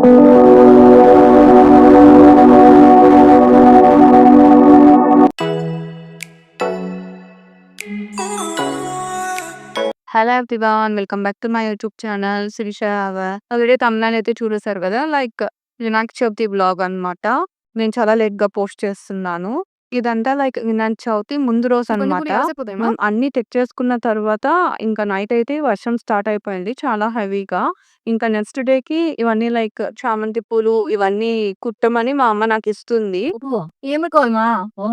Hello everyone. Welcome back to my YouTube channel Sirisha Rava. Video thumbnail అయితే చూసేసారు కదా! Like Vinayaka Chavithi vlog అన్నమాట. నేను చాలా లేట్‌గా పోస్ట్ చేస్తున్నాను. ఇదంతా లైక్ వినాయక చవితి ముందు రోజు కొన్ని అన్నమాట. కొన్ని అవర్స్ అయిపోతాయేమో. మనం అన్నీ తెచ్చేసుకున్న తర్వాత ఇంకా నైట్ అయితే వర్షం స్టార్ట్ అయిపోయింది చాలా హెవీగా. ఇంకా నెక్స్ట్ డేకి ఇవన్నీ లైక్ చామంతి పూలు ఇవన్నీ కుట్టమని మా అమ్మ నాకిస్తుంది. అబ్బో! ఏమి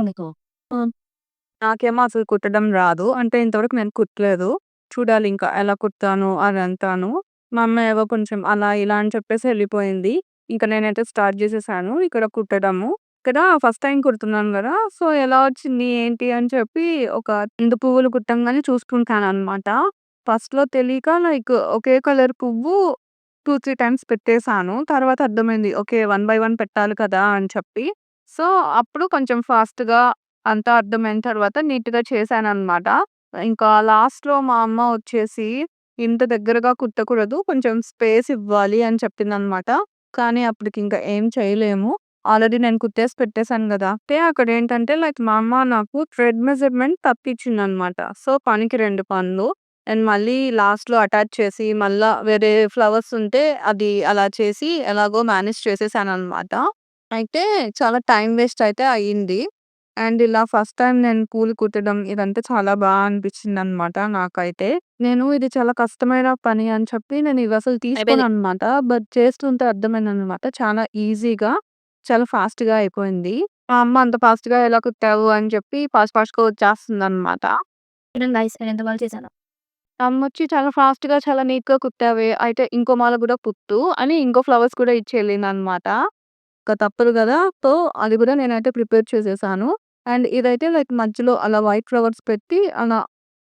నీకు. హ్మ్. నాకేమో అసలు కుట్టడం రాదు. అంటే ఇంతవరకు నేను కుట్టలేదు. చూడాలి ఇంకా ఎలా కుడతాను అదంతాను. మా అమ్మ ఏవో కొంచెం అలా ఇలా అని చెప్పేసి ఎళ్ళిపోయింది. ఇంక నేనైతే స్టార్ట్ చేసేసాను ఇక్కడ కుట్టడము. ఇక్కడ ఫస్ట్ టైమ్ కుడుతున్నాను గదా! సో, ఎలా వచ్చింది ఏంటి అని చెప్పి ఒక 2 పువ్వులు కుట్టంగానే చూసుకుంటాననమాట. ఫస్ట్‌లో తెలీక లైక్ ఒకే కలర్ పువ్వు 2, 3 టైమ్స్ పెట్టేసాను. తర్వాత అర్థమైంది. ఓకే. 1 బై 1 పెట్టాలి కదా! అని చెప్పి. సో, అప్పుడు కొంచెం ఫాస్ట్‌గా అంతా అర్థమైన తర్వాత నీట్‌గా చేశాననమాట. ఇంకా లాస్ట్‌లో మా అమ్మ వచ్చేసి, "ఇంత దగ్గరగా కుట్టకూడదు. కొంచెం స్పేస్ ఇవ్వాలి" అని చెప్పిందనమాట. కానీ అప్పటికింక ఏం చేయలేము. ఆల్రెడీ నేను కుట్టేసి పెట్టేసాను గదా! అయితే అక్కడేంటంటే లైక్ మా అమ్మ నాకు థ్రెడ్ మెజర్‌మెంట్ తప్పిచ్చిందనమాట. సో, పనికి 2 పనులు. అండ్ మళ్ళీ లాస్ట్‌లో అటాచ్ చేసి, మళ్ళా వేరే ఫ్లవర్స్ ఉంటే అది అలా చేసి ఎలాగో మేనేజ్ చేసేసాననమాట. అయితే చాలా టైమ్ వేస్ట్ అయితే అయింది. అండ్ ఇలా ఫస్ట్ టైమ్ నేను పూలు కుట్టడం ఇదంతా చాలా అనిపించిందనమాట నాకైతే. నేను ఇది చాలా కష్టమైన పని అని చెప్పి నేను ఇవసలు అయిపోయింది. తీసుకోననమాట. బట్ చేస్తుంటే అర్థమైందనమాట. చాలా ఈజీగా, చాలా ఫాస్ట్‌గా అయిపోయింది. మా అమ్మ అంత ఫాస్ట్‌గా ఎలా కుట్టావు అని చెప్పి ఫాస్ట్ ఫాస్ట్‌గా వచ్చేస్తుందనమాట. చూడండి గైస్ నేను ఎంత బాగా చేశానో. అమ్మొచ్చి చాలా ఫాస్ట్‌గా, చాలా నీట్‌గా కుట్టావే. అయితే ఇంకో మాల గూడా కుట్టు అని ఇంకో ఫ్లవర్స్ కూడా ఇచ్చి ఎళ్ళిందనమాట. ఇంక తప్పదు గదా! సో, అది గూడా నేనైతే ప్రిపేర్ చేసేసాను. అండ్ ఇదైతే లైక్ మధ్యలో అలా వైట్ ఫ్లవర్స్ పెట్టి అలా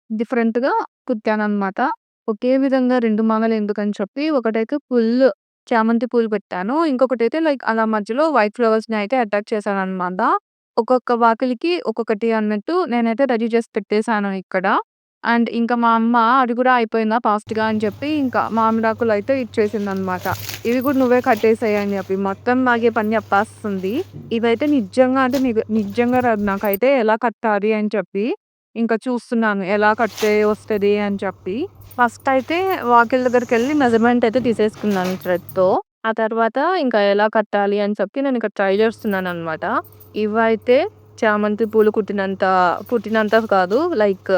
డిఫరెంట్‌గా కుట్టాననమాట. ఒకే విధంగా 2 మాలలు ఎందుకని చెప్పి ఒకటైతే ఫుల్ చామంతి పూలు పెట్టాను. ఇంకొకటైతే లైక్ అలా మధ్యలో వైట్ ఫ్లవర్స్‌ని అయితే అటాచ్ చేశాననమాట. ఒక్కొక్క వాకిలికి ఒక్కొక్కటి అన్నట్టు నేనైతే రెడీ చేసి పెట్టేసాను ఇక్కడ. అండ్ ఇంకా మా అమ్మ అది కూడా అయిపోయిందా ఫాస్ట్‌గా అని చెప్పి ఇంకా మామిడాకులైతే ఇచ్చేసిందనమాట. ఇవి కూడా నువ్వే కట్టేసేయి అని చెప్పి. మొత్తం నాకే పని చెప్పేస్తుంది. ఇవైతే నిజంగా అంటే నిజంగా రాదు నాకైతే ఎలా కట్టాలి అని చెప్పి. ఇంకా చూస్తున్నాను ఎలా కడితే వస్తది అని చెప్పి. ఫస్ట్ అయితే వాకిలి దగ్గరికెళ్ళి మెజర్‌మెంట్ అయితే తీసేసుకున్నాను థ్రెడ్‌తో. ఆ తర్వాత ఇంకా ఎలా కట్టాలి అని చెప్పి నేను ఇక్కడ ట్రై చేస్తున్నాననమాట. ఇవైతే చామంతి పూలు కుట్టినంత కాదు. లైక్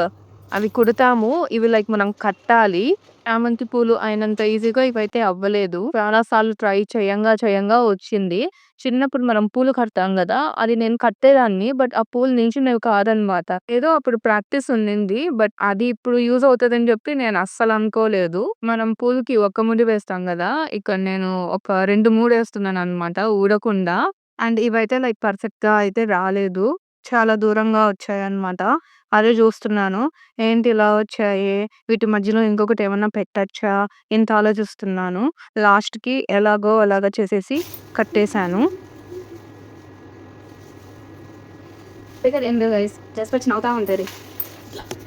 అవి కుడతాము. ఇవి లైక్ మనం కట్టాలి. చామంతి పూలు అయినంత ఈజీగా ఇవైతే అవ్వలేదు. చాలా సార్లు ట్రై చేయంగా వచ్చింది. చిన్నప్పుడు మనం పూలు కడతాం గదా! అది నేను కట్టేదాన్ని. బట్ ఆ పూలు నిల్చునేవి కాదనమాట. ఏదో అప్పుడు ప్రాక్టీస్ ఉండింది. బట్ అది ఇప్పుడు యూజ్ అవుతదని జెప్పి నేను అస్సలు అనుకోలేదు. మనం పూలకి ఒక్క ముడి వేస్తాం గదా! ఇక్కడ నేను ఒక 2, 3 ఏస్తున్నాననమాట ఊడకుండా. అండ్ ఇవైతే లైక్ పర్ఫెక్ట్‌గా అయితే రాలేదు. చాలా దూరంగా వచ్చాయన్నమాట. అదే జూస్తున్నాను. ఏంటి ఇలా వచ్చాయి? వీటి మధ్యలో ఇంకొకటేమన్నా పెట్టచ్చా? ఇంత ఆలోచిస్తున్నాను. లాస్ట్‌కి ఎలాగో అలాగా చేసేసి కట్టేసాను. స్పీకర్ ఏం లేదు గైస్. జస్ట్ వచ్చి నవ్వుతా ఉంటది.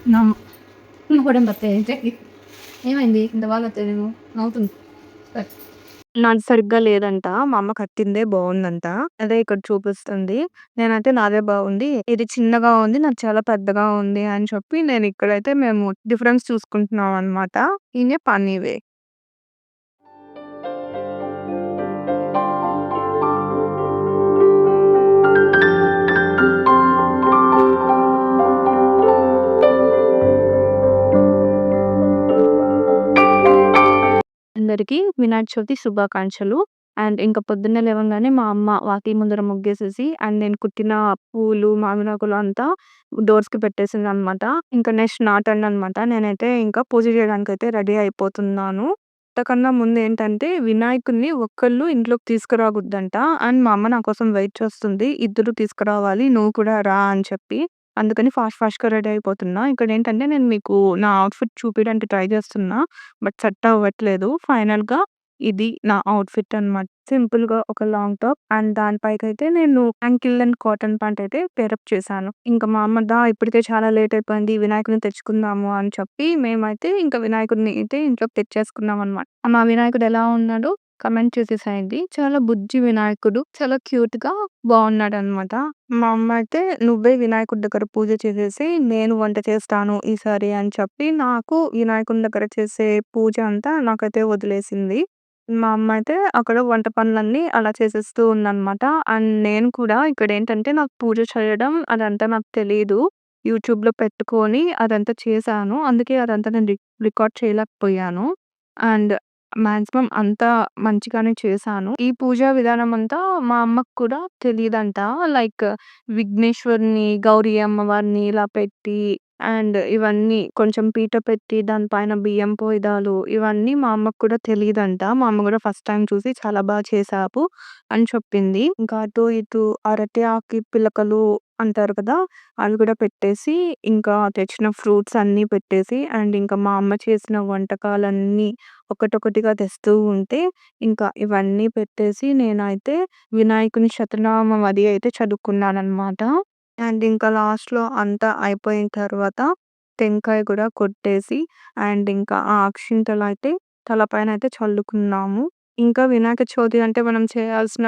నమ్ నవ్వడం తప్పితే ఏమైంది? ఇంత బాగా నేను నవ్వుతుంది. సరే. నాది సరిగ్గా లేదంట. మా అమ్మ కట్టిందే బావుందంట. అదే ఇక్కడ చూపిస్తుంది. నేనైతే నాదే బావుంది. ఇది చిన్నగా ఉంది. నాది చాలా పెద్దగా ఉంది అని చెప్పి నేనిక్కడైతే మేము డిఫరెన్స్ చూసుకుంటున్నాం అనమాట. ఇనే పనివే. అందరికీ వినాయక చవితి శుభాకాంక్షలు. అండ్ ఇంక పొద్దున్నే లేవంగానే మా అమ్మ వాకిలి ముందర ముగ్గేసేసి అండ్ నేను కుట్టిన పూలు, మామిడాకులు అంతా డోర్స్‌కి పెట్టేసిందనమాట. ఇంక నెక్స్ట్ నా టర్న్ అనమాట. నేనైతే ఇంకా పూజ చేయడానికైతే రెడీ అయిపోతున్నాను. అంతకన్నా ముందేంటంటే వినాయకుడిని ఒక్కళ్ళు ఇంట్లోకి తీసుకురాకూడదంట. అండ్ మా అమ్మ నా కోసం వెయిట్ చేస్తుంది. ఇద్దరు తీసుకురావాలి. నువ్వు కూడా రా అని చెప్పి. అందుకని ఫాస్ట్‌గా రెడీ అయిపోతున్నా. ఇక్కడేంటంటే నేను మీకు నా అవుట్‌ఫిట్ చూపియడానికి ట్రై చేస్తున్నా. బట్ సెట్ అవ్వట్లేదు. ఫైనల్‌గా ఇది నా అవుట్‌ఫిట్ అనమాట. సింపుల్‌గా ఒక లాంగ్ టాప్ అండ్ దాని పైకైతే నేను యాంకిల్ లెంత్ కాటన్ ప్యాంట్ అయితే పేరప్ చేశాను. ఇంక మా అమ్మ ఇప్పటికే చాలా లేట్ అయిపోయింది. వినాయకుడిని తెచ్చుకుందాము అని చెప్పి మేమైతే ఇంక వినాయకుడిని అయితే ఇంట్లోకి తెచ్చేసుకున్నామనమాట. మా వినాయకుడు ఎలా ఉన్నాడు? కమెంట్ చేసేసేయండి. చాలా బుజ్జి వినాయకుడు. చాలా క్యూట్‌గా బావున్నాడనమాట. మా అమ్మ అయితే "నువ్వే వినాయకుడి దగ్గర పూజ చేసేసి, నేను వంట చేస్తాను ఈసారి" అని చెప్పి నాకు వినాయకుని దగ్గర చేసే పూజ అంతా నాకైతే వదిలేసింది. మా అమ్మ అయితే అక్కడ వంట పనులన్నీ అలా చేసేస్తూ ఉందనమాట. అండ్ నేను కూడా ఇక్కడేంటంటే నాకు పూజ చేయడం అదంతా నాకు తెలీదు. యూట్యూబ్‌లో పెట్టుకొని అదంతా చేశాను. అందుకే అదంతా నేను రికార్డ్ చేయలేకపోయాను. అండ్ మాక్సిమం అంతా మంచిగానే చేశాను. ఈ పూజా విధానం అంతా మా అమ్మకి కూడా తెలీదంట. లైక్ విఘ్నేశ్వరుని, గౌరీ అమ్మవారిని ఇలా పెట్టి అండ్ ఇవన్నీ కొంచెం పీట పెట్టి దాని పైన బియ్యం పోయడాలు ఇవన్నీ మా అమ్మకి కూడా తెలీదంట. మా అమ్మ కూడా ఫస్ట్ టైమ్ చూసి చాలా చేశావు అని చెప్పింది. ఇంకా అటు ఇటు అరటి ఆకు పిలకలు అంటారు కదా! అవి కూడా పెట్టేసి, ఇంకా తెచ్చిన ఫ్రూట్స్ అన్నీ పెట్టేసి అండ్ ఇంకా మా అమ్మ చేసిన వంటకాలన్నీ ఒకటొకటిగా తెస్తూ ఉంటే, ఇంకా ఇవన్నీ పెట్టేసి నేనైతే వినాయకుని శతనామం అది అయితే చదువుకున్నాననమాట. అండ్ ఇంకా లాస్ట్‌లో అంతా అయిపోయిన తర్వాత టెంకాయ కూడా కొట్టేసి అండ్ ఇంకా ఆ అక్షింతలైతే తలపైనైతే చల్లుకున్నాము. ఇంకా వినాయక చవితి అంటే మనం చేయాల్సిన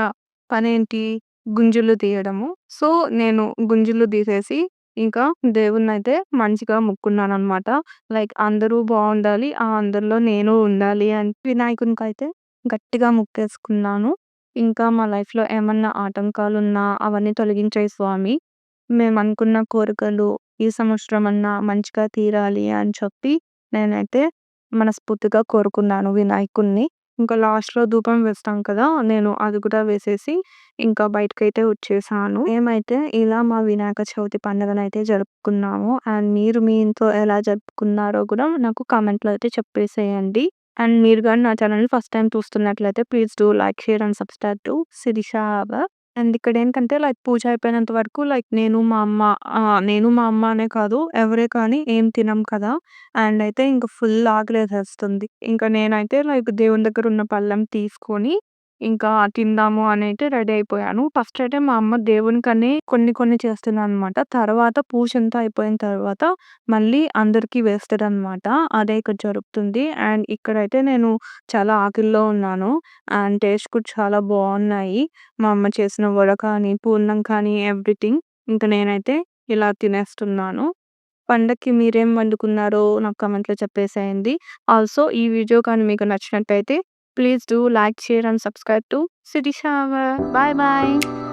పనేంటి? గుంజులు తీయడము. సో, నేను గుంజులు తీసేసి ఇంకా దేవుడినైతే మంచిగా మొక్కున్నాననమాట. లైక్ అందరూ బావుండాలి. ఆ అందరిలో నేను ఉండాలి అని వినాయకునికైతే గట్టిగా మొక్కేసుకున్నాను. ఇంకా మా లైఫ్‌లో ఏమన్నా ఆటంకాలున్నా అవన్నీ తొలగించేయి స్వామి. మేమనుకున్న కోరికలు ఈ సంవత్సరమన్నా మంచిగా తీరాలి అని చెప్పి నేనైతే మనస్ఫూర్తిగా కోరుకున్నాను వినాయకుడిని. ఇంకా లాస్ట్‌లో ధూపం వేస్తాం కదా! నేను అది కూడా వేసేసి ఇంకా బయటకైతే వచ్చేసాను. మేమైతే ఇలా మా వినాయక చవితి పండుగనైతే జరుపుకున్నాము. అండ్ మీరు మీ ఇంట్లో ఎలా జరుపుకున్నారో కూడా నాకు కామెంట్‌లో అయితే చెప్పేసేయండి. అండ్ మీరు గాని నా ఛానెల్‌ని ఫస్ట్ టైమ్ చూస్తున్నట్లయితే please do like, share and subscribe to Shirisha అవ. అండ్ ఇక్కడేంటంటే లైక్ పూజ అయిపోయినంత వరకు లైక్ నేను మా అమ్మ అనే కాదు ఎవరే కానీ ఏం తినం కదా! అండ్ అయితే ఇంక ఫుల్ ఆకలేసేస్తుంది. ఇంక నేనైతే లైక్ దేవుని దగ్గర ఉన్న పళ్ళెం తీసుకొని ఇంకా తిందాము అనైతే రెడీ అయిపోయాను. ఫస్ట్ అయితే మా అమ్మ దేవునికని కొన్ని కొన్ని చేస్తుందనమాట. తర్వాత పూజంతా అయిపోయిన తర్వాత మళ్ళీ అందరికీ వేస్తదనమాట. అదే ఇక్కడ జరుగుతుంది. అండ్ ఇక్కడైతే నేను చాలా ఆకలిలో ఉన్నాను. అండ్ టేస్ట్ కూడా చాలా బావున్నాయి. మా అమ్మ చేసిన వడ కానీ, పూర్ణం కానీ ఎవ్రీథింగ్. ఇంక నేనైతే ఇలా తినేస్తున్నాను. పండక్కి మీరేం వండుకున్నారో నాకు కామెంట్‌లో చెప్పేసేయండి. ఆల్సో ఈ వీడియో కానీ మీకు నచ్చినట్టయితే please do like, share and subscribe to సిరిషావ. Bye bye.